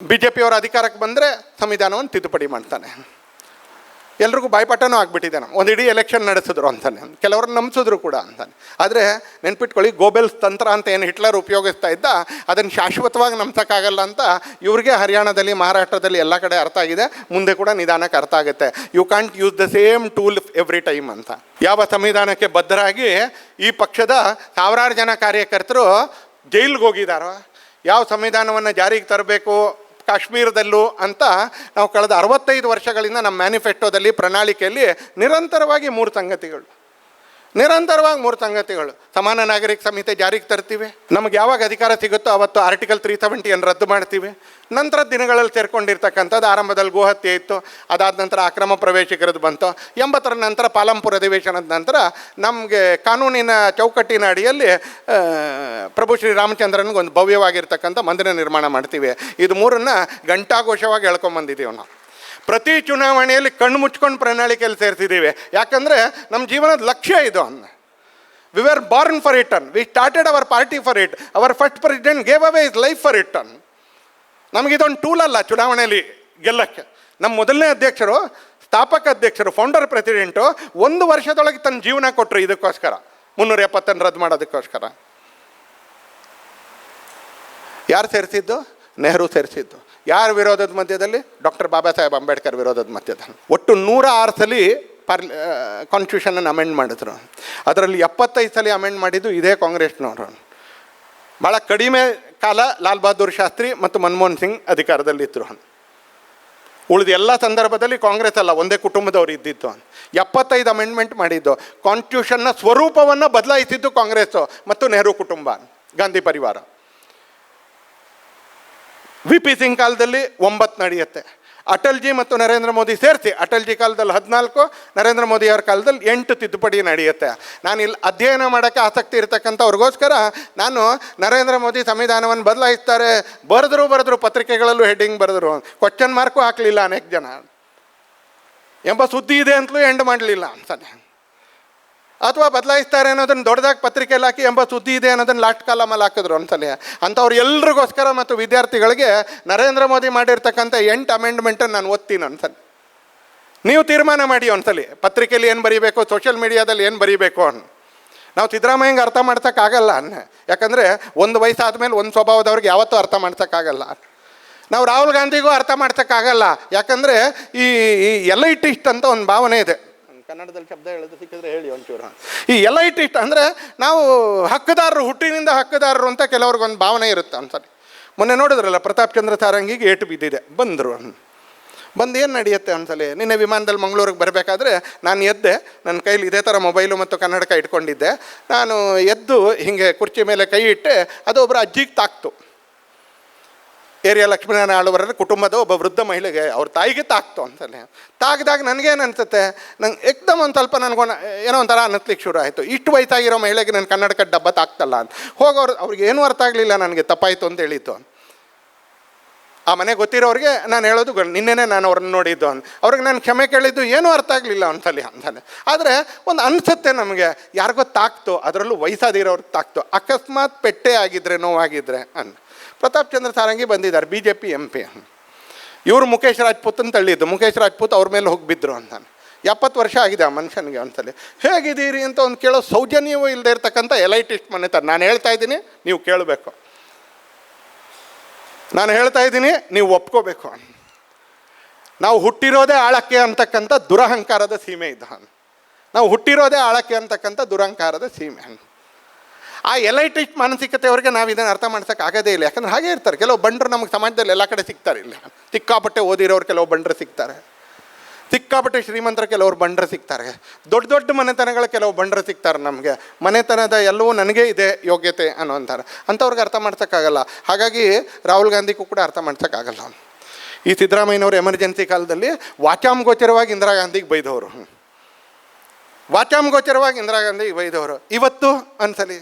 BJP ಅವರು ಅಧಿಕಾರಕ್ಕೆ ಬಂದರೆ ಸಂವಿಧಾನವನ್ನು ತಿದ್ದುಪಡಿ ಮಾಡ್ತಾನೆ. ಎಲ್ರಿಗೂ ಬಾಯ್ಪಾಠನೂ ಆಗಿಬಿಟ್ಟಿದೆ. ಒಂದು ಇಡೀ ಎಲೆಕ್ಷನ್ ನಡೆಸಿದ್ರು ಅಂತಾನೆ, ಕೆಲವ್ರನ್ನ ನಂಬಿಸಿದ್ರು ಕೂಡ ಅಂತಾನೆ. ಆದರೆ ನೆನ್ಪಿಟ್ಕೊಳ್ಳಿ, ಗೋಬೆಲ್ಸ್ ತಂತ್ರ ಅಂತ ಏನು ಹಿಟ್ಲರ್ ಉಪಯೋಗಿಸ್ತಾ ಇದ್ದ, ಅದನ್ನು ಶಾಶ್ವತವಾಗಿ ನಂಬ್ಸೋಕ್ಕಾಗಲ್ಲ ಅಂತ ಇವ್ರಿಗೆ ಹರಿಯಾಣದಲ್ಲಿ, ಮಹಾರಾಷ್ಟ್ರದಲ್ಲಿ ಎಲ್ಲ ಕಡೆ ಅರ್ಥ ಆಗಿದೆ. ಮುಂದೆ ಕೂಡ ನಿಧಾನಕ್ಕೆ ಅರ್ಥ ಆಗುತ್ತೆ. You can't use the same tool every time ಅಂತ. ಯಾವ ಸಂವಿಧಾನಕ್ಕೆ ಬದ್ಧರಾಗಿ ಈ ಪಕ್ಷದ ಸಾವಿರಾರು ಜನ ಕಾರ್ಯಕರ್ತರು ಜೈಲಿಗೆ ಹೋಗಿದ್ದಾರೋ, ಯಾವ ಸಂವಿಧಾನವನ್ನು ಜಾರಿಗೆ ತರಬೇಕು ಕಾಶ್ಮೀರದಲ್ಲೂ ಅಂತ ನಾವು ಕಳೆದ 65 ವರ್ಷಗಳಿಂದ ನಮ್ಮ ಮ್ಯಾನಿಫೆಸ್ಟೋದಲ್ಲಿ, ಪ್ರಣಾಳಿಕೆಯಲ್ಲಿ ನಿರಂತರವಾಗಿ ಮೂರು ಸಂಗತಿಗಳು. ಸಮಾನ ನಾಗರಿಕ ಸಂಹಿತೆ ಜಾರಿಗೆ ತರ್ತೀವಿ. ನಮಗೆ ಯಾವಾಗ ಅಧಿಕಾರ ಸಿಗುತ್ತೋ ಅವತ್ತು ಆರ್ಟಿಕಲ್ 370 ರದ್ದು ಮಾಡ್ತೀವಿ. ನಂತರ ದಿನಗಳಲ್ಲಿ ಸೇರ್ಕೊಂಡಿರ್ತಕ್ಕಂಥದ್ದು, ಆರಂಭದಲ್ಲಿ ಗೋಹತ್ಯೆ ಇತ್ತು, ಅದಾದ ನಂತರ ಅಕ್ರಮ ಪ್ರವೇಶಿಕರದ್ದು ಬಂತು. 80ರ ನಂತರ ಪಾಲಂಪುರ ಅಧಿವೇಶನದ ನಂತರ ನಮಗೆ ಕಾನೂನಿನ ಚೌಕಟ್ಟಿನ ಅಡಿಯಲ್ಲಿ ಪ್ರಭು ಶ್ರೀರಾಮಚಂದ್ರನಿಗೆ ಒಂದು ಭವ್ಯವಾಗಿರ್ತಕ್ಕಂಥ ಮಂದಿರ ನಿರ್ಮಾಣ ಮಾಡ್ತೀವಿ. ಇದು ಮೂರನ್ನು ಘಂಟಾಘೋಷವಾಗಿ ಹೇಳ್ಕೊಂಬಂದಿದ್ದೀವಿ ನಾವು. ಪ್ರತಿ ಚುನಾವಣೆಯಲ್ಲಿ ಕಣ್ಣು ಮುಚ್ಕೊಂಡು ಪ್ರಣಾಳಿಕೆಯಲ್ಲಿ ಸೇರಿಸಿದ್ದೀವಿ. ಯಾಕಂದರೆ ನಮ್ಮ ಜೀವನದ ಲಕ್ಷ್ಯ ಇದು. We are born for it. We started our party for it. Our first president gave away is life for it. ನಮಗಿದೊಂದು ಟೂಲ್ ಅಲ್ಲ ಚುನಾವಣೆಯಲ್ಲಿ ಗೆಲ್ಲಕ್ಕೆ. ನಮ್ಮ ಮೊದಲನೇ ಅಧ್ಯಕ್ಷರು, ಸ್ಥಾಪಕ ಅಧ್ಯಕ್ಷರು, ಫೌಂಡರ್ ಪ್ರೆಸಿಡೆಂಟು 1 ವರ್ಷದೊಳಗೆ ತನ್ನ ಜೀವನ ಕೊಟ್ಟರು ಇದಕ್ಕೋಸ್ಕರ, 370 ರದ್ದು ಮಾಡೋದಕ್ಕೋಸ್ಕರ. ಯಾರು ಸೇರಿಸಿದ್ದು? ನೆಹರು ಸೇರಿಸಿದ್ದು. ಯಾರ ವಿರೋಧದ ಮಧ್ಯದಲ್ಲಿ? ಡಾಕ್ಟರ್ ಬಾಬಾ ಸಾಹೇಬ್ ಅಂಬೇಡ್ಕರ್ ವಿರೋಧದ ಮಧ್ಯದಲ್ಲಿ. ಒಟ್ಟು 106 ಸಲ ಕಾನ್ಸ್ಟಿಟ್ಯೂಷನನ್ನು ಅಮೆಂಡ್ ಮಾಡಿದ್ರು. ಅದರಲ್ಲಿ 75 ಸಲ ಅಮೆಂಡ್ ಮಾಡಿದ್ದು ಇದೇ ಕಾಂಗ್ರೆಸ್ನವರು. ಭಾಳ ಕಡಿಮೆ ಕಾಲ ಲಾಲ್ ಬಹದ್ದೂರ್ ಶಾಸ್ತ್ರಿ ಮತ್ತು ಮನಮೋಹನ್ ಸಿಂಗ್ ಅಧಿಕಾರದಲ್ಲಿದ್ದರು. ಉಳಿದ ಎಲ್ಲ ಸಂದರ್ಭದಲ್ಲಿ ಕಾಂಗ್ರೆಸ್ ಅಲ್ಲ, ಒಂದೇ ಕುಟುಂಬದವರು ಇದ್ದಿತ್ತು. 75 ಅಮೆಂಡ್ಮೆಂಟ್ ಮಾಡಿದ್ದು. ಕಾನ್ಸ್ಟಿಟ್ಯೂಷನ್ನ ಸ್ವರೂಪವನ್ನು ಬದಲಾಯಿಸಿದ್ದು ಕಾಂಗ್ರೆಸ್ಸು ಮತ್ತು ನೆಹರು ಕುಟುಂಬ, ಗಾಂಧಿ ಪರಿವಾರ. VP ಸಿಂಗ್ ಕಾಲದಲ್ಲಿ 9 ನಡೆಯುತ್ತೆ. ಅಟಲ್ಜಿ ಮತ್ತು ನರೇಂದ್ರ ಮೋದಿ ಸೇರಿಸಿ, ಅಟಲ್ಜಿ ಕಾಲದಲ್ಲಿ 14, ನರೇಂದ್ರ ಮೋದಿಯವರ ಕಾಲದಲ್ಲಿ 8 ತಿದ್ದುಪಡಿ ನಡೆಯುತ್ತೆ. ನಾನು ಇಲ್ಲಿ ಅಧ್ಯಯನ ಮಾಡೋಕ್ಕೆ ಆಸಕ್ತಿ ಇರತಕ್ಕಂಥವ್ರಿಗೋಸ್ಕರ ನಾನು ನರೇಂದ್ರ ಮೋದಿ ಸಂವಿಧಾನವನ್ನು ಬದಲಾಯಿಸ್ತಾರೆ ಬರೆದ್ರು, ಪತ್ರಿಕೆಗಳಲ್ಲೂ ಹೆಡ್ಡಿಂಗ್ ಬರೆದ್ರು, ಕ್ವಶನ್ ಮಾರ್ಕು ಹಾಕಲಿಲ್ಲ ಅನೇಕ ಜನ. ಎಂಬ ಸುದ್ದಿ ಇದೆ ಅಂತಲೂ ಎಂಡ್ ಮಾಡಲಿಲ್ಲ ಅಂತಾನೆ. ಅಥವಾ ಬದಲಾಯಿಸ್ತಾರೆ ಅನ್ನೋದನ್ನು ದೊಡ್ಡದಾಗಿ ಪತ್ರಿಕೆಯಲ್ಲಿ ಹಾಕಿ ಎಂಬ ಸುದ್ದಿ ಇದೆ ಅನ್ನೋದನ್ನು ಲಾಸ್ಟ್ ಕಾಲಮಲ್ಲಿ ಹಾಕಿದ್ರು ಒಂದ್ಸಲ. ಅಂಥವ್ರು ಎಲ್ರಿಗೋಸ್ಕರ ಮತ್ತು ವಿದ್ಯಾರ್ಥಿಗಳಿಗೆ ನರೇಂದ್ರ ಮೋದಿ ಮಾಡಿರ್ತಕ್ಕಂಥ 8 ಅಮೆಂಡ್ಮೆಂಟನ್ನು ನಾನು ಓದ್ತೀನಿ ಒಂದ್ಸಲ. ನೀವು ತೀರ್ಮಾನ ಮಾಡಿ ಒಂದ್ಸಲಿ, ಪತ್ರಿಕೆಯಲ್ಲಿ ಏನು ಬರೀಬೇಕು, ಸೋಷಿಯಲ್ ಮೀಡಿಯಾದಲ್ಲಿ ಏನು ಬರೀಬೇಕು ಅನ್ನು. ನಾವು ಸಿದ್ದರಾಮಯ್ಯಂಗೆ ಅರ್ಥ ಮಾಡ್ಸೋಕ್ಕಾಗಲ್ಲ ಯಾಕಂದರೆ ಒಂದು ವಯಸ್ಸಾದ ಮೇಲೆ ಒಂದು ಸ್ವಭಾವದವ್ರಿಗೆ ಯಾವತ್ತೂ ಅರ್ಥ ಮಾಡ್ಸೋಕ್ಕಾಗಲ್ಲ. ನಾವು ರಾಹುಲ್ ಗಾಂಧಿಗೂ ಅರ್ಥ ಮಾಡ್ಸೋಕ್ಕಾಗಲ್ಲ. ಯಾಕಂದರೆ ಈ ಎಲೈಟಿಸ್ಟ್ ಅಂತ ಒಂದು ಭಾವನೆ ಇದೆ. ಕನ್ನಡದಲ್ಲಿ ಶಬ್ದ ಹೇಳಿದ್ರೆ ಸಿಕ್ಕಿದ್ರೆ ಹೇಳಿ ಒಂಚೂರು. ಈ ಎಲೈಟಿಸ್ಟ್ ಅಂದರೆ ನಾವು ಹಕ್ಕುದಾರರು, ಹುಟ್ಟಿನಿಂದ ಹಕ್ಕುದಾರರು ಅಂತ ಕೆಲವ್ರಿಗೊಂದು ಭಾವನೆ ಇರುತ್ತೆ ಅನ್ಸರಿ. ಮೊನ್ನೆ ನೋಡಿದ್ರಲ್ಲ, ಪ್ರತಾಪ್ ಚಂದ್ರ ಸಾರಂಗಿಗೆ ಏಟು ಬಿದ್ದಿದೆ, ಬಂದರು. ಬಂದು ಏನು ನಡೆಯುತ್ತೆ ಅನ್ಸಲಿ. ನಿನ್ನೆ ವಿಮಾನದಲ್ಲಿ ಮಂಗಳೂರಿಗೆ ಬರಬೇಕಾದ್ರೆ ನಾನು ಎದ್ದೆ, ನನ್ನ ಕೈಲಿ ಇದೇ ಥರ ಮೊಬೈಲು ಮತ್ತು ಕನ್ನಡಕ ಇಟ್ಕೊಂಡಿದ್ದೆ. ನಾನು ಎದ್ದು ಹೀಗೆ ಕುರ್ಚಿ ಮೇಲೆ ಕೈ ಇಟ್ಟೆ, ಅದು ಒಬ್ಬರು ಅಜ್ಜಿಗೆ ತಾಕ್ತು. ಏರಿಯಾ ಲಕ್ಷ್ಮೀನಾರಾಯಣ ಆಳ್ವರ ಕುಟುಂಬದ ಒಬ್ಬ ವೃದ್ಧ ಮಹಿಳೆಗೆ, ಅವ್ರ ತಾಯಿಗೆ ತಾಕ್ತು ಅಂತಲೇ. ತಾಕಿದಾಗ ನನಗೇನು ಅನ್ಸುತ್ತೆ, ನಂಗೆ ಏಕ್ದಮ್ ಒಂದು ಸ್ವಲ್ಪ ನನಗೊಂದು ಏನೋ ಒಂಥರ ಅನ್ನಿಸ್ಲಿಕ್ಕೆ ಶುರು ಆಯಿತು. ಇಷ್ಟು ವಯಸ್ಸಾಗಿರೋ ಮಹಿಳೆಗೆ ನನ್ನ ಕನ್ನಡಕ ಡಬ್ಬ ತಾಕ್ತಲ್ಲ ಅಂತ. ಹೋಗೋರು ಅವ್ರಿಗೆ ಏನೂ ಅರ್ಥ ಆಗಲಿಲ್ಲ, ನನಗೆ ತಪ್ಪಾಯಿತು ಅಂತ ಹೇಳಿತ್ತು. ಆ ಮನೆ ಗೊತ್ತಿರೋರಿಗೆ ನಾನು ಹೇಳೋದು, ನಿನ್ನೆನೇ ನಾನು ಅವ್ರನ್ನ ನೋಡಿದ್ದು ಅಂತ. ಅವ್ರಿಗೆ ನಾನು ಕ್ಷಮೆ ಕೇಳಿದ್ದು ಏನೂ ಅರ್ಥ ಆಗಲಿಲ್ಲ ಒಂದ್ಸಲಿ ಅಂತಾನೆ. ಆದರೆ ಒಂದು ಅನಿಸುತ್ತೆ ನಮಗೆ, ಯಾರಿಗೋ ತಾಕ್ತು, ಅದರಲ್ಲೂ ವಯಸ್ಸಾದಿರೋರ್ಗೆ ತಾಕ್ತು. ಅಕಸ್ಮಾತ್ ಪೆಟ್ಟೆ ಆಗಿದ್ರೆ, ನೋವಾಗಿದ್ರೆ ಅಂತ. ಪ್ರತಾಪ್ ಚಂದ್ರ ಸಾರಂಗಿ ಬಂದಿದ್ದಾರೆ, BJP MP. ಇವರು ಮುಖೇಶ್ ರಾಜ್ಪೂತನ್ನು ತಳ್ಳಿದ್ದು. ಮುಖೇಶ್ ರಾಜ್ಪೂತ್ ಅವ್ರ ಮೇಲೆ ಹೋಗಿ ಬಿದ್ದರು ಅಂತಾನೆ. 70 ವರ್ಷ ಆಗಿದೆ ಆ ಮನುಷ್ಯನಿಗೆ ಒಂದ್ಸಲಿ. ಹೇಗಿದ್ದೀರಿ ಅಂತ ಒಂದು ಕೇಳೋ ಸೌಜನ್ಯವೂ ಇಲ್ಲದೆ ಇರ್ತಕ್ಕಂಥ ಎಲೈಟಿಸ್ಟ್ ಮನೆತಾರೆ. ನಾನು ಹೇಳ್ತಾ ಇದ್ದೀನಿ, ನೀವು ಕೇಳಬೇಕು. ನಾನು ಹೇಳ್ತಾ ಇದ್ದೀನಿ, ನೀವು ಒಪ್ಕೋಬೇಕು. ನಾವು ಹುಟ್ಟಿರೋದೇ ಆಳಕ್ಕೆ ಅಂತಕ್ಕಂಥ ದುರಹಂಕಾರದ ಸೀಮೆ ಇದ್ದ. ನಾವು ಹುಟ್ಟಿರೋದೇ ಆಳಕ್ಕೆ ಅಂತಕ್ಕಂಥ ದುರಹಂಕಾರದ ಸೀಮೆ. ಆ ಎಲೈಟಿಸ್ಟ್ ಮಾನಸಿಕತೆಯವ್ರಿಗೆ ನಾವು ಇದನ್ನು ಅರ್ಥ ಮಾಡ್ಸೋಕ್ಕಾಗೋದೇ ಇಲ್ಲ. ಯಾಕಂದ್ರೆ ಹಾಗೇ ಇರ್ತಾರೆ ಕೆಲವು ಬಂಡರು. ನಮಗೆ ಸಮಾಜದಲ್ಲಿ ಎಲ್ಲ ಕಡೆ ಸಿಗ್ತಾರೆ. ಇಲ್ಲ, ಸಿಕ್ಕಾಪಟ್ಟೆ ಓದಿರೋರು ಕೆಲವು ಬಂಡರು ಸಿಗ್ತಾರೆ, ಸಿಕ್ಕಾಪಟ್ಟೆ ಶ್ರೀಮಂತರ ಕೆಲವರು ಬಂಡರು ಸಿಗ್ತಾರೆ, ದೊಡ್ಡ ದೊಡ್ಡ ಮನೆತನಗಳ ಕೆಲವು ಬಂಡರು ಸಿಗ್ತಾರೆ. ನಮಗೆ ಮನೆತನದ ಎಲ್ಲವೂ ನನಗೇ ಇದೆ ಯೋಗ್ಯತೆ ಅನ್ನೋ ಅಂತಾರೆ. ಅಂಥವ್ರಿಗೆ ಅರ್ಥ ಮಾಡ್ಸೋಕ್ಕಾಗಲ್ಲ. ಹಾಗಾಗಿ ರಾಹುಲ್ ಗಾಂಧಿಗೂ ಕೂಡ ಅರ್ಥ ಮಾಡ್ಸೋಕ್ಕಾಗಲ್ಲ. ಈ ಸಿದ್ದರಾಮಯ್ಯನವರು ಎಮರ್ಜೆನ್ಸಿ ಕಾಲದಲ್ಲಿ ವಾಚಾಮಗೋಚರವಾಗಿ ಇಂದಿರಾ ಗಾಂಧಿಗೆ ಬೈದವರು, ವಾಚಾಮಗೋಚರವಾಗಿ ಇಂದಿರಾ ಗಾಂಧಿಗೆ ಬೈದವರು. ಇವತ್ತು ಅನ್ಸಲಿ,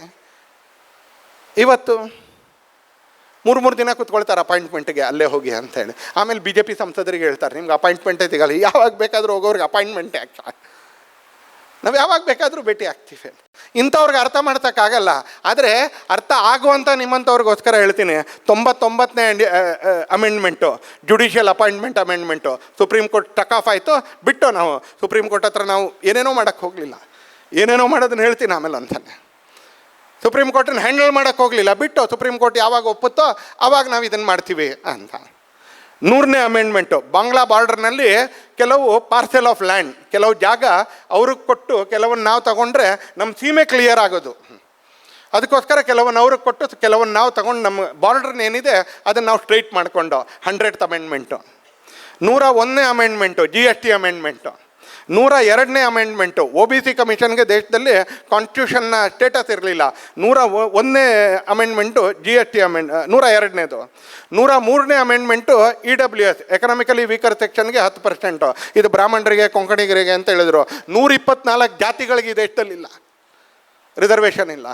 ಇವತ್ತು 3 ದಿನ ಕೂತ್ಕೊಳ್ತಾರೆ ಅಪಾಯಿಂಟ್ಮೆಂಟ್ಗೆ, ಅಲ್ಲೇ ಹೋಗಿ ಅಂತೇಳಿ. ಆಮೇಲೆ BJP ಸಂಸದರಿಗೆ ಹೇಳ್ತಾರೆ, ನಿಮ್ಗೆ ಅಪಾಯಿಂಟ್ಮೆಂಟೇ ಸಿಗಲ್ಲ. ಯಾವಾಗ ಬೇಕಾದರೂ ಹೋಗೋರಿಗೆ ಅಪಾಯಿಂಟ್ಮೆಂಟೇ ಯಾಕೆ? ನಾವು ಯಾವಾಗ ಬೇಕಾದರೂ ಭೇಟಿ ಆಗ್ತೀವಿ. ಇಂಥವ್ರಿಗೆ ಅರ್ಥ ಮಾಡ್ಸೋಕ್ಕಾಗಲ್ಲ. ಆದರೆ ಅರ್ಥ ಆಗುವಂಥ ನಿಮ್ಮಂಥವ್ರಿಗೋಸ್ಕರ ಹೇಳ್ತೀನಿ, 99ನೇ amendment, judicial appointment amendment, supreme court struck off ಆಯಿತು, ಬಿಟ್ಟು ನಾವು ಸುಪ್ರೀಂ ಕೋರ್ಟ್ ಹತ್ರ ನಾವು ಏನೇನೋ ಮಾಡೋಕ್ಕೆ ಹೋಗಲಿಲ್ಲ. ಏನೇನೋ ಮಾಡೋದನ್ನ ಹೇಳ್ತೀನಿ ಆಮೇಲೆ ಅಂತಾನೆ. ಸುಪ್ರೀಂ ಕೋರ್ಟನ್ನು ಹ್ಯಾಂಡಲ್ ಮಾಡೋಕ್ಕೆ ಹೋಗಲಿಲ್ಲ, ಬಿಟ್ಟು ಸುಪ್ರೀಂ ಕೋರ್ಟ್ ಯಾವಾಗ ಒಪ್ಪುತ್ತೋ ಆವಾಗ ನಾವು ಇದನ್ನು ಮಾಡ್ತೀವಿ ಅಂತ. 100ನೇ ಅಮೆಂಡ್ಮೆಂಟು, ಬಾಂಗ್ಲಾ ಬಾರ್ಡರ್ನಲ್ಲಿ ಕೆಲವು ಪಾರ್ಸೆಲ್ ಆಫ್ ಲ್ಯಾಂಡ್, ಕೆಲವು ಜಾಗ ಅವ್ರಿಗೆ ಕೊಟ್ಟು ಕೆಲವನ್ನ ನಾವು ತಗೊಂಡ್ರೆ ನಮ್ಮ ಸೀಮೆ ಕ್ಲಿಯರ್ ಆಗೋದು. ಅದಕ್ಕೋಸ್ಕರ ಕೆಲವನ್ನ ಅವ್ರಿಗೆ ಕೊಟ್ಟು ಕೆಲವನ್ನ ನಾವು ತಗೊಂಡು ನಮ್ಮ ಬಾರ್ಡ್ರನ್ನ ಏನಿದೆ ಅದನ್ನು ನಾವು ಸ್ಟ್ರೈಟ್ ಮಾಡಿಕೊಂಡು 100th ಅಮೆಂಡ್ಮೆಂಟು. 101ನೇ ಅಮೆಂಡ್ಮೆಂಟು, GST ಅಮೆಂಡ್ಮೆಂಟು. 102ನೇ ಅಮೆಂಡ್ಮೆಂಟು, OBC ಕಮಿಷನ್ಗೆ ದೇಶದಲ್ಲಿ ಕಾನ್ಸ್ಟಿಟ್ಯೂಷನ್ನ ಸ್ಟೇಟಸ್ ಇರಲಿಲ್ಲ. 101ನೇ ಅಮೆಂಡ್ಮೆಂಟು GST 102ನೇದು. 103ನೇ ಅಮೆಂಡ್ಮೆಂಟು EWS, ಎಕನಾಮಿಕಲಿ ವೀಕರ್ ಸೆಕ್ಷನ್ಗೆ 10%. ಇದು ಬ್ರಾಹ್ಮಣರಿಗೆ, ಕೊಂಕಣಿಗರಿಗೆ ಅಂತ ಹೇಳಿದ್ರು. 124 ಜಾತಿಗಳಿಗೆ ಈ ದೇಶದಲ್ಲಿಲ್ಲ, ರಿಸರ್ವೇಷನ್ ಇಲ್ಲ.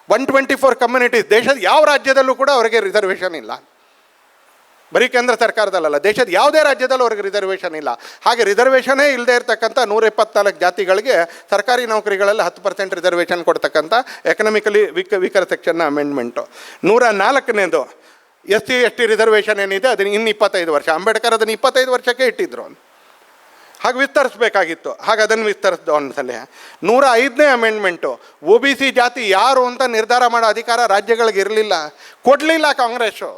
124 ಕಮ್ಯುನಿಟೀಸ್, ದೇಶದ ಯಾವ ರಾಜ್ಯದಲ್ಲೂ ಕೂಡ ಅವರಿಗೆ ರಿಸರ್ವೇಷನ್ ಇಲ್ಲ. ಬರೀ ಕೇಂದ್ರ ಸರ್ಕಾರದಲ್ಲ, ದೇಶದ ಯಾವುದೇ ರಾಜ್ಯದಲ್ಲೂ ಅವ್ರಿಗೆ ರಿಸರ್ವೇಷನ್ ಇಲ್ಲ. ಹಾಗೆ ರಿಸರ್ವೇಷನೇ ಇಲ್ಲದೆ ಇರತಕ್ಕಂಥ 124 ಜಾತಿಗಳಿಗೆ ಸರ್ಕಾರಿ ನೌಕರಿಗಳಲ್ಲಿ 10% ರಿಸರ್ವೇಷನ್ ಕೊಡ್ತಕ್ಕಂಥ ಎಕನಾಮಿಕಲಿ ವೀಕರ್ ಸೆಕ್ಷನ್ನ ಅಮೆಂಡ್ಮೆಂಟು. 104ನೇದು SC ST ರಿಸರ್ವೇಷನ್ ಏನಿದೆ ಅದನ್ನು ಇನ್ನು 25 ವರ್ಷ, ಅಂಬೇಡ್ಕರ್ ಅದನ್ನು 25 ವರ್ಷಕ್ಕೆ ಇಟ್ಟಿದ್ರು. ಹಾಗೆ ವಿಸ್ತರಿಸಬೇಕಾಗಿತ್ತು, ಹಾಗೆ ಅದನ್ನು ವಿಸ್ತರಿಸಿದ ಒಂದ್ಸಲ. 105ನೇ ಅಮೆಂಡ್ಮೆಂಟು, OBC ಜಾತಿ ಯಾರು ಅಂತ ನಿರ್ಧಾರ ಮಾಡೋ ಅಧಿಕಾರ ರಾಜ್ಯಗಳಿಗೆ ಇರಲಿಲ್ಲ, ಕೊಡಲಿಲ್ಲ ಕಾಂಗ್ರೆಸ್ಸು.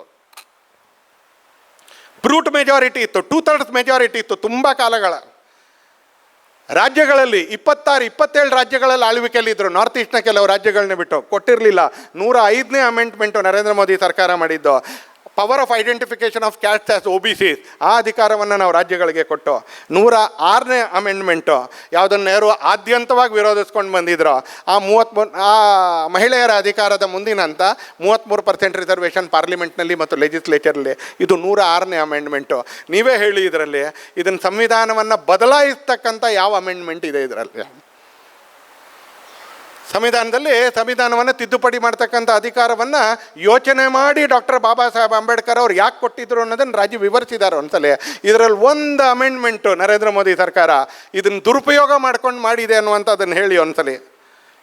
ಬ್ರೂಟ್ ಮೆಜಾರಿಟಿ ಇತ್ತು, 2/3 ಮೆಜಾರಿಟಿ ಇತ್ತು ತುಂಬ ಕಾಲಗಳ. ರಾಜ್ಯಗಳಲ್ಲಿ 26-27 ರಾಜ್ಯಗಳಲ್ಲಿ ಆಳ್ವಿಕೆಯಲ್ಲಿದ್ದರು, ನಾರ್ತ್ ಈಸ್ಟ್ನ ಕೆಲವು ರಾಜ್ಯಗಳನ್ನ ಬಿಟ್ಟು. ಕೊಟ್ಟಿರಲಿಲ್ಲ. 105ನೇ ಅಮೆಂಡ್ಮೆಂಟು ನರೇಂದ್ರ ಮೋದಿ ಸರ್ಕಾರ ಮಾಡಿದ್ದು. Power of identification of caste as OBC, ಆ ಅಧಿಕಾರವನ್ನು ನಾವು ರಾಜ್ಯಗಳಿಗೆ ಕೊಟ್ಟು. 106ನೇ ಅಮೆಂಡ್ಮೆಂಟು, ಯಾವುದನ್ನು ನೆಹರು ಆದ್ಯಂತವಾಗಿ ವಿರೋಧಿಸ್ಕೊಂಡು ಬಂದಿದ್ರು, ಆ ಮಹಿಳೆಯರ ಅಧಿಕಾರದ ಮುಂದಿನ ಅಂತ 33% ರಿಸರ್ವೇಷನ್ ಪಾರ್ಲಿಮೆಂಟ್ನಲ್ಲಿ ಮತ್ತು ಲೆಜಿಸ್ಲೇಚರಲ್ಲಿ. ಇದು 106ನೇ ಅಮೆಂಡ್ಮೆಂಟು. ನೀವೇ ಹೇಳಿ, ಇದರಲ್ಲಿ ಇದನ್ನು ಸಂವಿಧಾನವನ್ನು ಬದಲಾಯಿಸ್ತಕ್ಕಂಥ ಯಾವ ಅಮೆಂಡ್ಮೆಂಟ್ ಇದೆ ಇದರಲ್ಲಿ? ಸಂವಿಧಾನವನ್ನು ತಿದ್ದುಪಡಿ ಮಾಡ್ತಕ್ಕಂಥ ಅಧಿಕಾರವನ್ನು ಯೋಚನೆ ಮಾಡಿ ಡಾಕ್ಟರ್ ಬಾಬಾ ಸಾಹೇಬ್ ಅಂಬೇಡ್ಕರ್ ಅವ್ರು ಯಾಕೆ ಕೊಟ್ಟಿದ್ರು ಅನ್ನೋದನ್ನು ರಾಜ್ಯ ವಿವರಿಸಿದ್ದಾರೆ ಒಂದ್ಸಲ. ಇದರಲ್ಲಿ ಒಂದು ಅಮೆಂಡ್ಮೆಂಟು ನರೇಂದ್ರ ಮೋದಿ ಸರ್ಕಾರ ಇದನ್ನು ದುರುಪಯೋಗ ಮಾಡ್ಕೊಂಡು ಮಾಡಿದೆ ಅನ್ನುವಂಥದ್ದನ್ನು ಹೇಳಿ ಒಂದ್ಸಲ.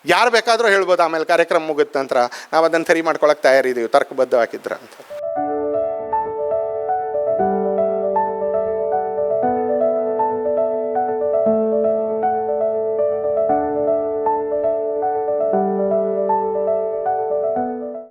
ಯಾರು ಬೇಕಾದರೂ ಹೇಳ್ಬೋದು, ಆಮೇಲೆ ಕಾರ್ಯಕ್ರಮ ಮುಗಿದ ನಂತರ ನಾವು ಅದನ್ನು ಸರಿ ಮಾಡ್ಕೊಳಕ್ಕೆ ತಯಾರಿದ್ದೀವಿ ತರ್ಕಬದ್ಧವಾಗಿದ್ರೆ ಅಂತ.